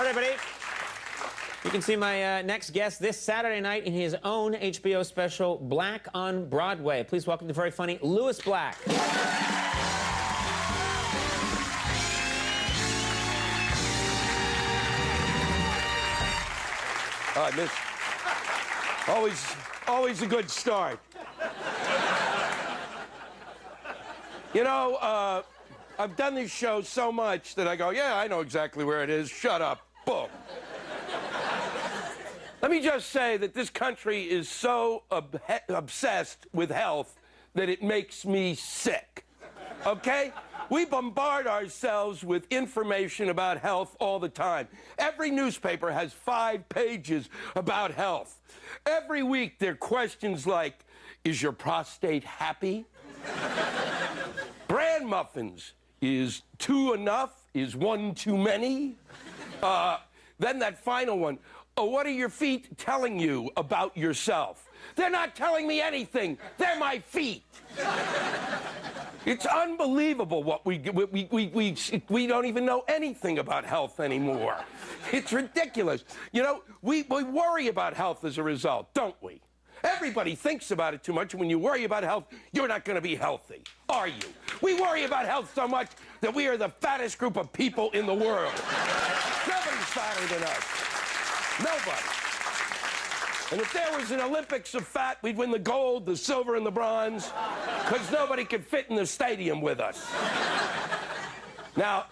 everybody. You can see my next guest this Saturday night in his own HBO special, Black on Broadway. Please welcome the very funny Louis Black. Miss. Always a good start. You know, I've done this show so much that I go, yeah, I know exactly where it is. Shut up. Boom. Let me just say that this country is so obsessed with health that it makes me sick. Okay? We bombard ourselves with information about health all the time. Every newspaper has 5 pages about health. Every week there are questions like, is your prostate happy? Bran muffins. Is 2 enough? Is 1 too many? Then that final one. Oh, what are your feet telling you about yourself? They're not telling me anything. They're my feet. It's unbelievable what we don't even know anything about health anymore. It's ridiculous. You know, we worry about health as a result, don't we? Everybody thinks about it too much, and when you worry about health, you're not going to be healthy, are you? We worry about health so much that we are the fattest group of people in the world. Nobody's fatter than us. Nobody. And if there was an Olympics of fat, we'd win the gold, the silver, and the bronze, because nobody could fit in the stadium with us. Now,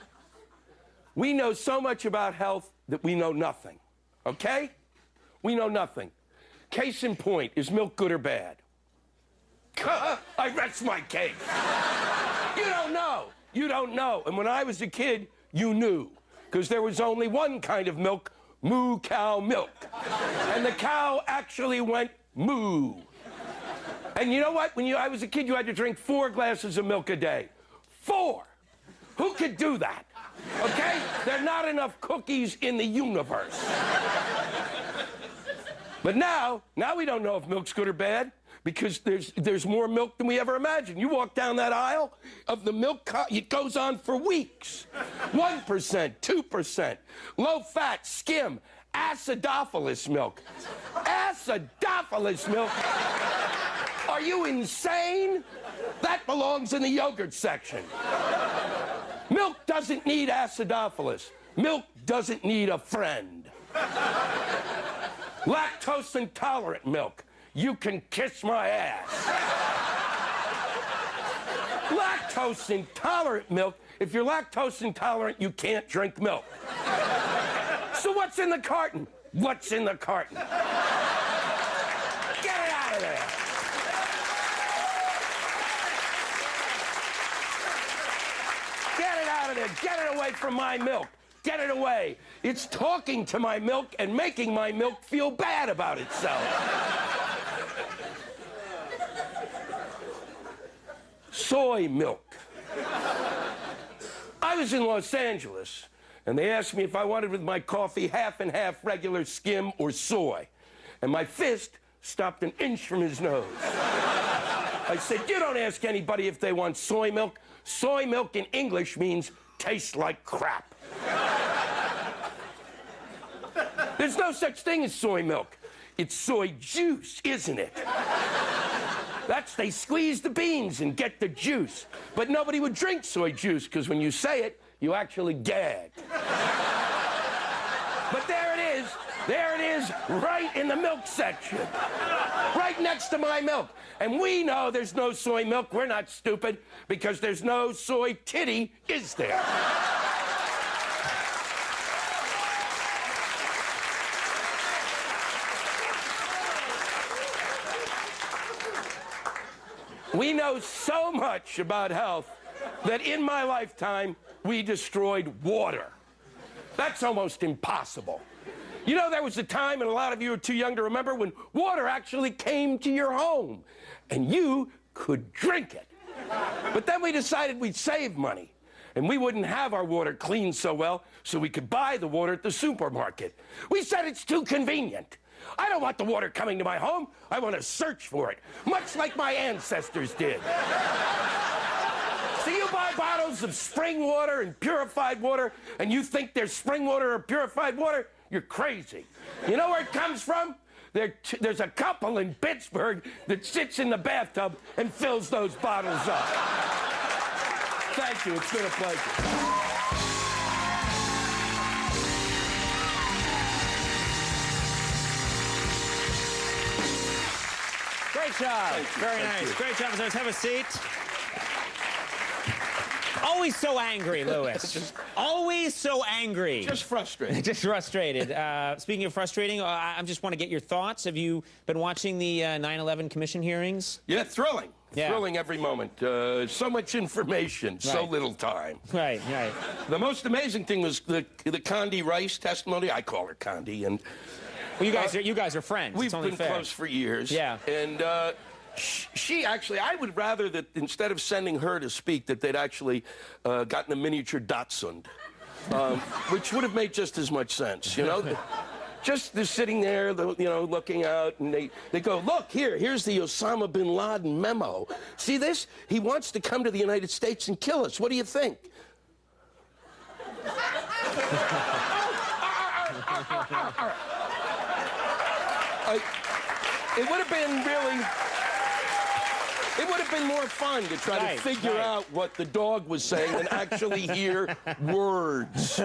we know so much about health that we know nothing, okay? We know nothing. Case in point, is milk good or bad? I rest my case. You don't know. You don't know. And when I was a kid, you knew. Because there was only one kind of milk, moo cow milk. And the cow actually went moo. And you know what? When I was a kid, you had to drink 4 glasses of milk a day. 4. Who could do that? Okay? There are not enough cookies in the universe. But now we don't know if milk's good or bad because there's more milk than we ever imagined. You walk down that aisle of the milk, it goes on for weeks. 1%, 2%, low-fat, skim, acidophilus milk. Acidophilus milk? Are you insane? That belongs in the yogurt section. Milk doesn't need acidophilus. Milk doesn't need a friend. Lactose intolerant milk. You can kiss my ass. Lactose intolerant milk. If you're lactose intolerant, you can't drink milk. So what's in the carton? What's in the carton? Get it out of there. Get it out of there. Get it away from my milk. Get it away. It's talking to my milk and making my milk feel bad about itself. Soy milk. I was in Los Angeles, and they asked me if I wanted with my coffee half and half regular skim or soy. And my fist stopped an inch from his nose. I said, you don't ask anybody if they want soy milk. Soy milk in English means tastes like crap. There's no such thing as soy milk. It's soy juice, isn't it? They squeeze the beans and get the juice. But nobody would drink soy juice because when you say it, you actually gag. But there it is, right in the milk section. Right next to my milk. And we know there's no soy milk. We're not stupid because there's no soy titty, is there? We know so much about health that in my lifetime, we destroyed water. That's almost impossible. You know, there was a time, and a lot of you are too young to remember, when water actually came to your home, and you could drink it. But then we decided we'd save money, and we wouldn't have our water cleaned so well, so we could buy the water at the supermarket. We said it's too convenient. I don't want the water coming to my home. I want to search for it, much like my ancestors did. So you buy bottles of spring water and purified water, and you think there's spring water or purified water? You're crazy. You know where it comes from? There's a couple in Pittsburgh that sits in the bathtub and fills those bottles up. Thank you. It's been a pleasure. Great job. Very nice. Great job. Let's have a seat. Always so angry, Louis. Always so angry. Just frustrated. Just frustrated. Speaking of frustrating, I just want to get your thoughts. Have you been watching the 9/11 Commission hearings? Yeah, thrilling. Yeah. Thrilling every moment. So much information, so Right. little time. Right, right. The most amazing thing was the Condi Rice testimony. I call her Condi, and Well, you guys are friends. we've It's only been fair. close for years. Yeah. And she actually, I would rather that instead of sending her to speak, that they'd actually gotten a miniature Dachshund, which would have made just as much sense, you know? Just they're sitting there, you know, looking out, and they go, look, here's the Osama bin Laden memo. See this? He wants to come to the United States and kill us. What do you think? It would have been really... It would have been more fun to try to figure out what the dog was saying than actually hear words.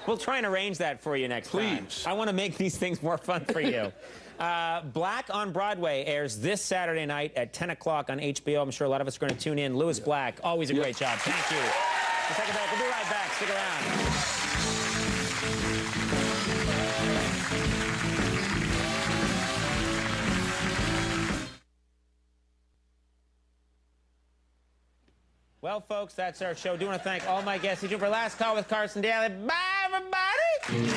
We'll try and arrange that for you next time. Please. I want to make these things more fun for you. Black on Broadway airs this Saturday night at 10 o'clock on HBO. I'm sure a lot of us are going to tune in. Louis Black, always a great job. Thank you. We'll take a break. We'll be right back. Stick around. Well, folks, that's our show. I do want to thank all my guests. You do for Last Call with Carson Daly. Bye, everybody.